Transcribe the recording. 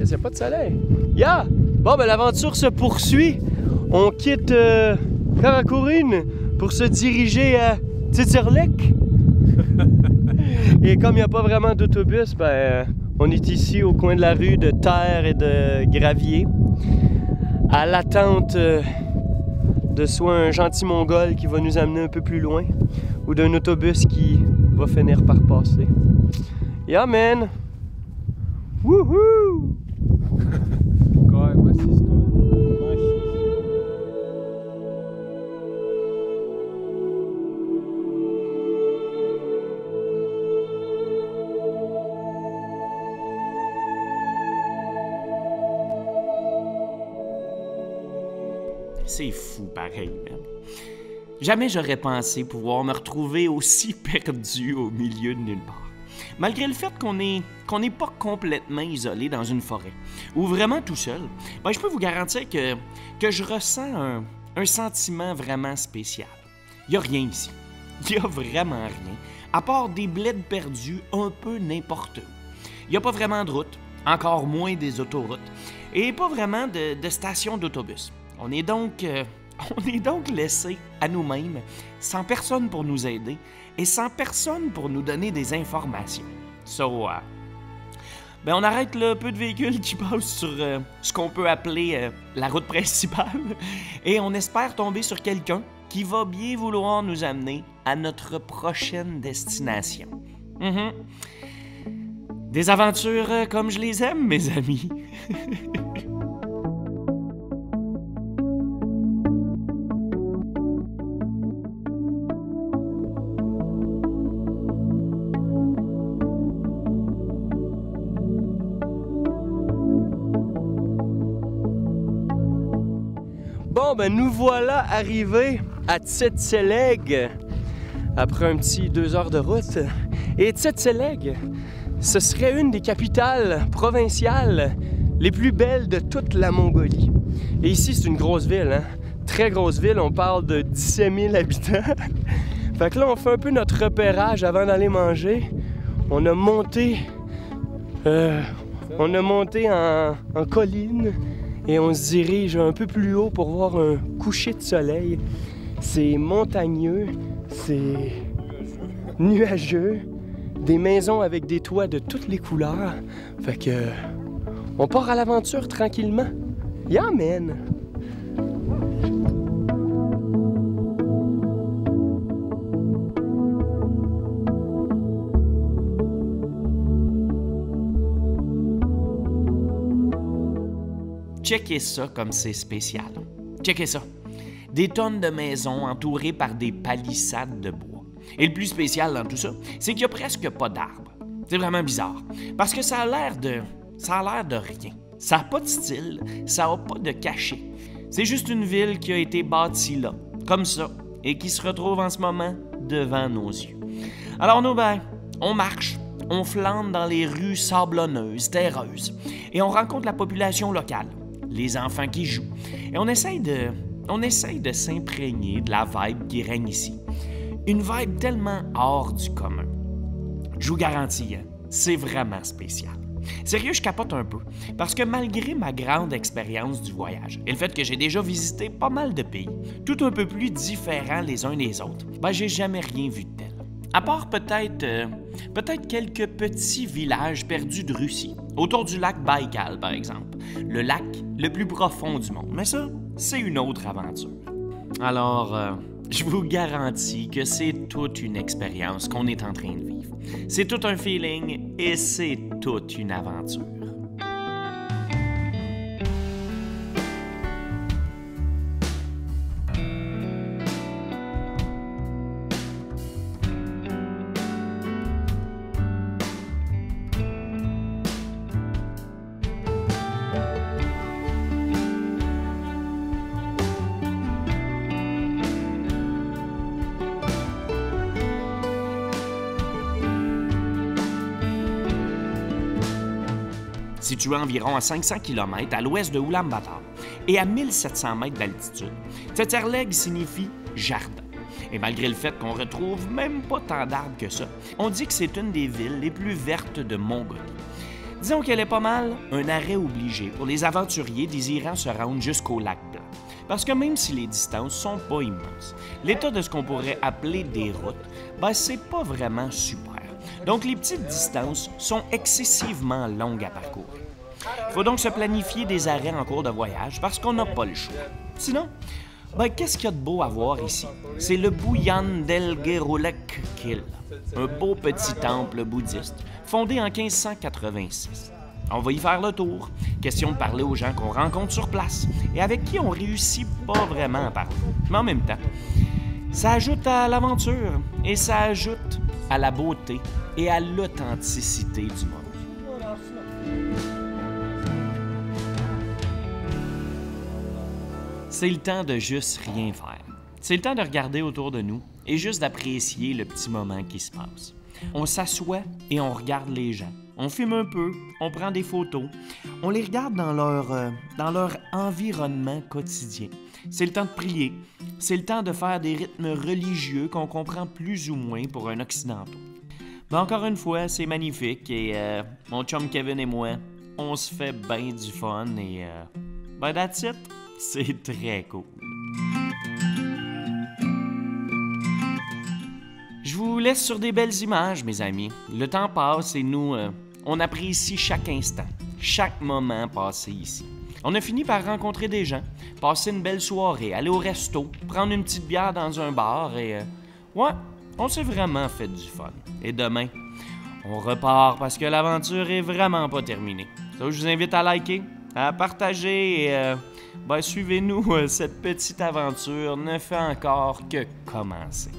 Chris, y a pas de soleil. Yeah! Bon, ben l'aventure se poursuit. On quitte Karakourine pour se diriger à Titirlek. Et comme il n'y a pas vraiment d'autobus, ben on est ici au coin de la rue de terre et de gravier, à l'attente de soit un gentil mongol qui va nous amener un peu plus loin, ou d'un autobus qui va finir par passer. Yeah, man! Wouhou! C'est fou pareil, man. Jamais j'aurais pensé pouvoir me retrouver aussi perdu au milieu de nulle part. Malgré le fait qu'on n'est pas complètement isolé dans une forêt, ou vraiment tout seul, ben je peux vous garantir que je ressens un sentiment vraiment spécial. Il n'y a rien ici. Il n'y a vraiment rien, à part des bleds perdus un peu n'importe où. Il n'y a pas vraiment de route, encore moins des autoroutes, et pas vraiment de station d'autobus. On est donc laissés à nous-mêmes, sans personne pour nous aider et sans personne pour nous donner des informations. Ben on arrête le peu de véhicules qui passent sur ce qu'on peut appeler la route principale et on espère tomber sur quelqu'un qui va bien vouloir nous amener à notre prochaine destination. Des aventures comme je les aime, mes amis. Bon, ben nous voilà arrivés à Tsetse-Leg après un petit 2 heures de route. Et Tsetse-Leg, ce serait une des capitales provinciales les plus belles de toute la Mongolie. Et ici, c'est une grosse ville, hein? Très grosse ville, on parle de 17 000 habitants. Fait que là, on fait un peu notre repérage avant d'aller manger. On a monté en colline. Et on se dirige un peu plus haut pour voir un coucher de soleil. C'est montagneux, c'est nuageux, des maisons avec des toits de toutes les couleurs. Fait que on part à l'aventure tranquillement. Yeah, man! Checkez ça comme c'est spécial. Checkez ça. Des tonnes de maisons entourées par des palissades de bois. Et le plus spécial dans tout ça, c'est qu'il n'y a presque pas d'arbres. C'est vraiment bizarre. Parce que ça a l'air de rien. Ça n'a pas de style, ça n'a pas de cachet. C'est juste une ville qui a été bâtie là, comme ça, et qui se retrouve en ce moment devant nos yeux. Alors nous, ben, on marche, on flâne dans les rues sablonneuses, terreuses, et on rencontre la population locale. Les enfants qui jouent. Et on essaye de s'imprégner de la vibe qui règne ici. Une vibe tellement hors du commun. Je vous garantis, hein, c'est vraiment spécial. Sérieux, je capote un peu, parce que malgré ma grande expérience du voyage et le fait que j'ai déjà visité pas mal de pays, tout un peu plus différents les uns des autres, ben j'ai jamais rien vu de tel. À part peut-être quelques petits villages perdus de Russie, autour du lac Baïkal, par exemple. Le lac le plus profond du monde. Mais ça, c'est une autre aventure. Alors, je vous garantis que c'est toute une expérience qu'on est en train de vivre. C'est tout un feeling et c'est toute une aventure. Situé environ à 500 km à l'ouest de Ulaanbaatar et à 1700 mètres d'altitude, Tsetse-Leg signifie « jardin ». Et malgré le fait qu'on retrouve même pas tant d'arbres que ça, on dit que c'est une des villes les plus vertes de Mongolie. Disons qu'elle est pas mal un arrêt obligé pour les aventuriers désirant se rendre jusqu'au lac Blanc. Parce que même si les distances sont pas immenses, l'état de ce qu'on pourrait appeler des routes, c'est pas vraiment super. Donc les petites distances sont excessivement longues à parcourir. Il faut donc se planifier des arrêts en cours de voyage parce qu'on n'a pas le choix. Sinon, qu'est-ce qu'il y a de beau à voir ici? C'est le Buyan del Gerolek Kill, un beau petit temple bouddhiste fondé en 1586. On va y faire le tour. Question de parler aux gens qu'on rencontre sur place et avec qui on réussit pas vraiment à parler. Mais en même temps, ça ajoute à l'aventure et ça ajoute à la beauté et à l'authenticité du moment. C'est le temps de juste rien faire. C'est le temps de regarder autour de nous et juste d'apprécier le petit moment qui se passe. On s'assoit et on regarde les gens. On filme un peu, on prend des photos, on les regarde dans leur environnement quotidien. C'est le temps de prier, c'est le temps de faire des rythmes religieux qu'on comprend plus ou moins pour un occidental. Mais encore une fois, c'est magnifique et mon chum Kevin et moi, on se fait bien du fun et that's it, c'est très cool. Je vous laisse sur des belles images, mes amis. Le temps passe et nous, on apprécie chaque instant, chaque moment passé ici. On a fini par rencontrer des gens, passer une belle soirée, aller au resto, prendre une petite bière dans un bar et... on s'est vraiment fait du fun. Et demain, on repart parce que l'aventure est vraiment pas terminée. Donc, je vous invite à liker, à partager et suivez-nous. Cette petite aventure ne fait encore que commencer.